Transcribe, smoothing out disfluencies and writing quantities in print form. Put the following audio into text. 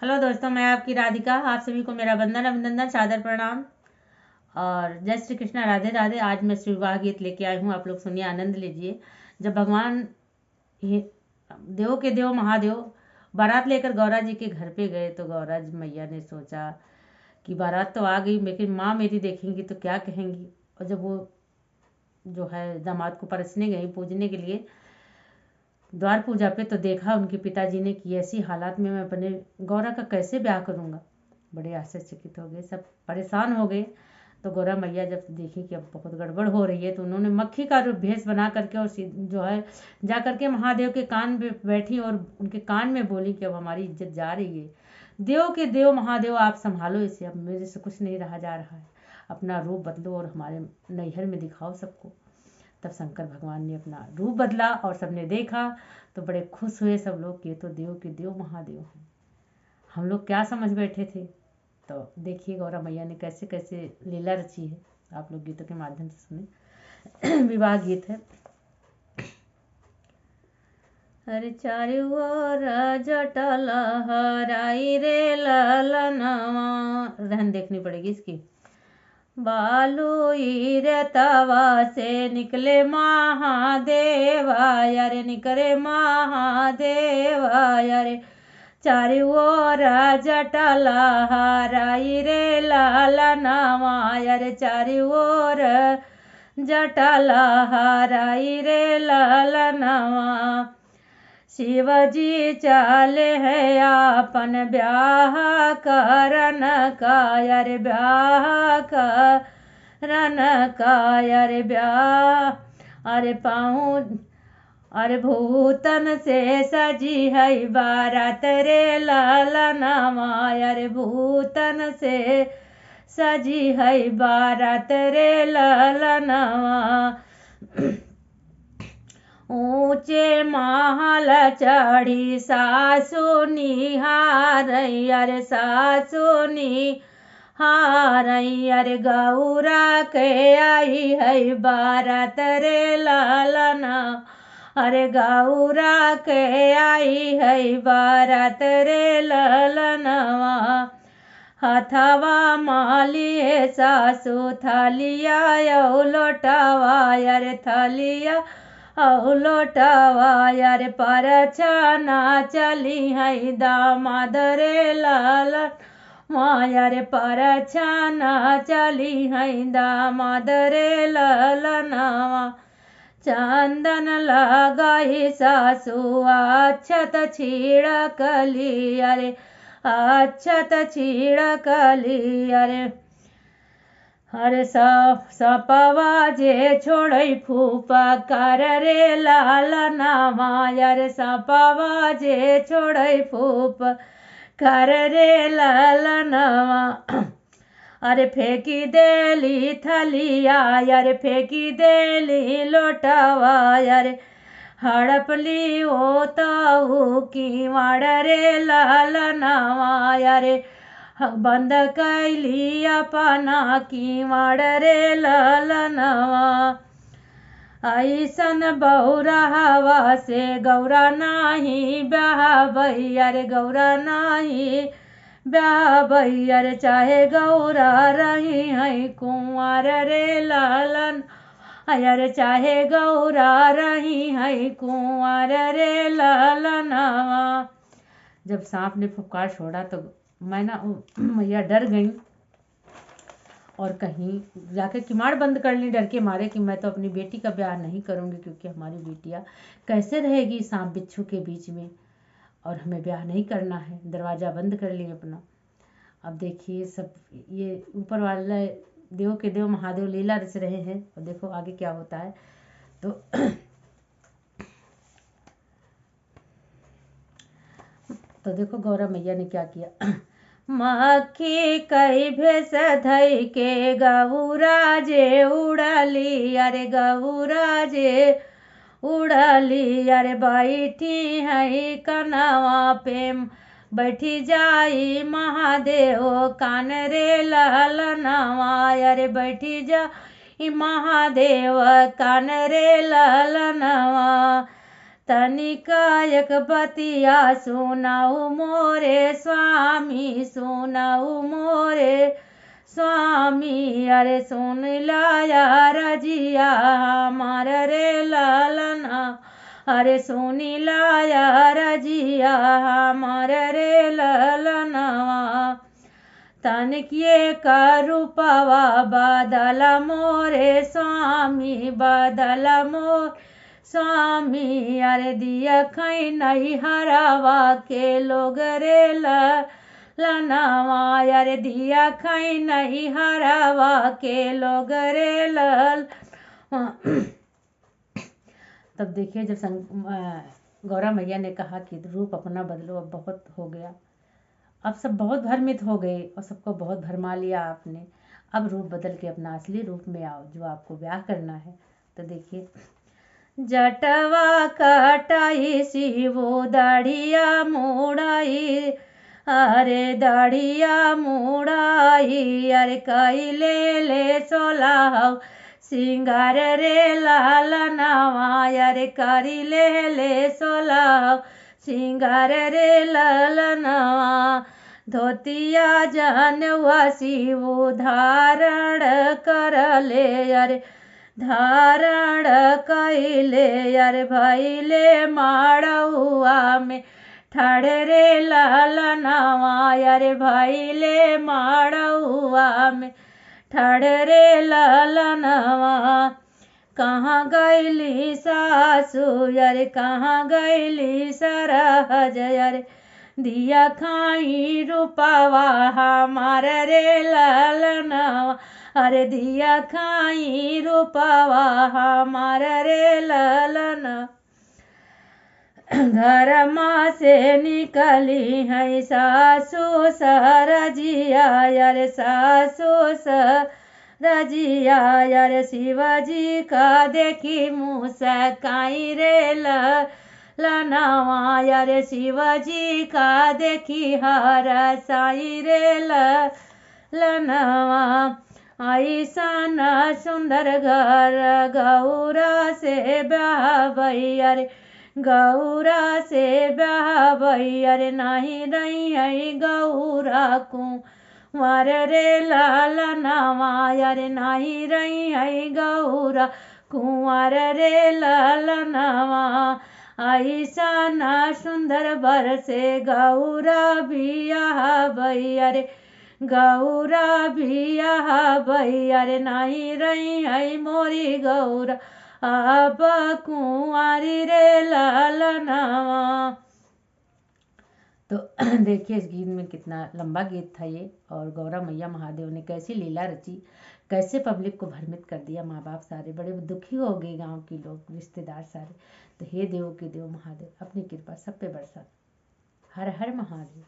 Hello दोस्तों, मैं आपकी राधिका। आप सभी को मेरा वंदन अभिनंदन सादर प्रणाम और जय श्री कृष्णा, राधे राधे। आज मैं श्री विवाह गीत लेके आई हूँ, आप लोग सुनिए, आनंद लीजिए। जब भगवान ये देव के देव महादेव बारात लेकर गौरा जी के घर पे गए तो गौरा जी मैया ने सोचा कि बारात तो आ गई, लेकिन माँ मेरी देखेंगी तो क्या कहेंगी। और जब वो जो है दामाद को परसने गई पूजने के लिए द्वार पूजा पे, तो देखा उनके पिताजी ने कि ऐसी हालात में मैं अपने गौरा का कैसे ब्याह करूँगा। बड़े आश्चर्यचकित हो गए, सब परेशान हो गए। तो गौरा मैया जब देखी कि अब बहुत गड़बड़ हो रही है तो उन्होंने मक्खी का रूप भेष बना करके और जो है जा करके महादेव के कान पे बैठी और उनके कान में बोली कि अब हमारी इज्जत जा रही है। देव के देव महादेव, आप संभालो इसे, अब मेरे से कुछ नहीं रहा जा रहा है। अपना रूप बदलो और हमारे नैहर में दिखाओ सबको। तब शंकर भगवान ने अपना रूप बदला और सबने देखा तो बड़े खुश हुए सब लोग कि ये तो देव के देव महादेव हैं। हम लोग क्या समझ बैठे थे। तो देखिए गौरा मैया ने कैसे कैसे लीला रची है, आप लोग गीतों के माध्यम से सुने। विवाह गीत है। अरे चारू ओर जटल हराई रे ललनवा, रहन देखनी पड़ेगी इसकी। बालू तवा से निकले महादेवा यारे, निकले महादेवा यारे। चारू ओर जटला हराई रे ललनवा यारे, चारू ओर जटला हराई रे ललनवा। शिवजी चले है अपन ब्याह करन का यारे, ब्याह करन का यारे, ब्याह। अरे पाऊँ अरे भूतन से सजी है बारात रे ललनवा यारे, भूतन से सजी है बारात रे ललनवा। ऊंचे महल चढ़ी सासु निहारई अरे, सासु निहारई अरे, गौरा के आई है बारात रे ललना। अरे गौरा के आई है बारात रे ललनवा। हथवा मालिए सासु थलिया लोटावा यारे, थलिया लोटावा यारे। परछना चली है दामाद रे ललनवा यारे, परछना चली है दामाद रे ललनवा। चंदन लगाई सासु अक्षत छिड़कली अरे, अक्षत छिड़कली अरे। अरे सपवा जे छोड़ई फूफा कर रे ललनवा यारे, सपवा जे छोड़ई फूफा कर रे ललनवा। अरे फेंकी देली थलिया यारे, फेंकी देली लोटावा यारे। हड़पली ओ ताऊ की वाड़ रे ललनवा यारे, बंद कैली अपना की वाड़ रे ललनवा। ऐसन बहुरा हवा से गौरा नाही ब्याह भैया रे, गौरा नाही ब्याह भैया रे। चाहे गौरा रही है कुंवर रे ललन अरे, चाहे गौरा रही है कुंवर रे ललनवा। जब सांप ने फुफकार छोड़ा तो मैं ना मैया डर गई और कहीं जाकर किमाड़ बंद कर ली डर के मारे कि मैं तो अपनी बेटी का ब्याह नहीं करूँगी, क्योंकि हमारी बेटियाँ कैसे रहेगी सांप बिच्छू के बीच में, और हमें ब्याह नहीं करना है। दरवाज़ा बंद कर लिए अपना। अब देखिए सब ये ऊपर वाला देव के देव महादेव लीला रच रहे हैं और देखो आगे क्या होता है। तो देखो गौरा मैया ने क्या किया। मक्खी कई भेष धई के गौरा जे उड़ली अरे, गौरा जे उड़ली अरे। बैठी है कनवा पे बैठी जाई महादेव कान रे ललनवा अरे, बैठी जाई महादेव कान रे ललनवा। तनिकायक बतिया सुनाऊ मोरे स्वामी, सुनाऊ मोरे स्वामी। अरे सुन लाया रजिया हमार रे लालना, अरे सुनी लाया रजिया हमार रे ललनवा। तनकिए का रूपवा बदला मोरे स्वामी, बदला मोर स्वामी। अरे दिया खई नहीं हरावा के लोग रे ललनवा, अरे दिया खई नहीं हरावा के लोग रे लल। तब देखिए जब गौरा मैया ने कहा कि रूप अपना बदलो, अब बहुत हो गया, अब सब बहुत भ्रमित हो गए और सबको बहुत भरमा लिया आपने, अब रूप बदल के अपना असली रूप में आओ जो आपको ब्याह करना है। तो देखिए जटवा कटाई शिवो दाढ़िया मुड़ाई, अरे दाढ़िया मुड़ाई। अरे कैले ले सोलाव सिंगार रे लालनवा, अरे करी ले सोलाव सिंगार रे ललनवा। धोतिया जनवा शिव धारण करले, अरे धारण कैले। अरे भैले माड़ुआ में ठाड़ रे ललनवा, अरे भैले माड़ुआ में ठाड़ रे ललनवा। कहाँ गैली सासु, अरे कहाँ गैली सरहज, अरे दिया खाई रूपवा हमार रे ललनवा, अरे दिया खाई रूपवा हमार रे ललनवा। घर माँ से निकली है सासु सरजिया, अरे सासु सरजिया। अरे शिवाजी का देखी मुस्काई रे ललनवा, अरे शिवाजी का देखी हर साई रे ललनवा। ऐसा न सुंदर घर गौरा से ब्याह भई, अरे गौरा से ब्याह भई। अरे नहीं रही है गौरा कुंवर रे ललनवा, अरे नहीं रही है गौरा कुंवर रे ललनवा। ऐसा न सुंदर बर से गौरा बियाह भई, अरे गौरा बियाह भई। अरे नहीं रही है मोरी गौरा अब कुंवारी रे ललनवा। तो देखिए इस गीत में कितना लंबा गीत था ये, और गौरा मैया महादेव ने कैसी लीला रची, कैसे पब्लिक को भ्रमित कर दिया। माँ बाप सारे बड़े दुखी हो गए, गांव के लोग रिश्तेदार सारे। तो हे देव के देव महादेव अपनी कृपा सब पे बरसा। हर हर महादेव।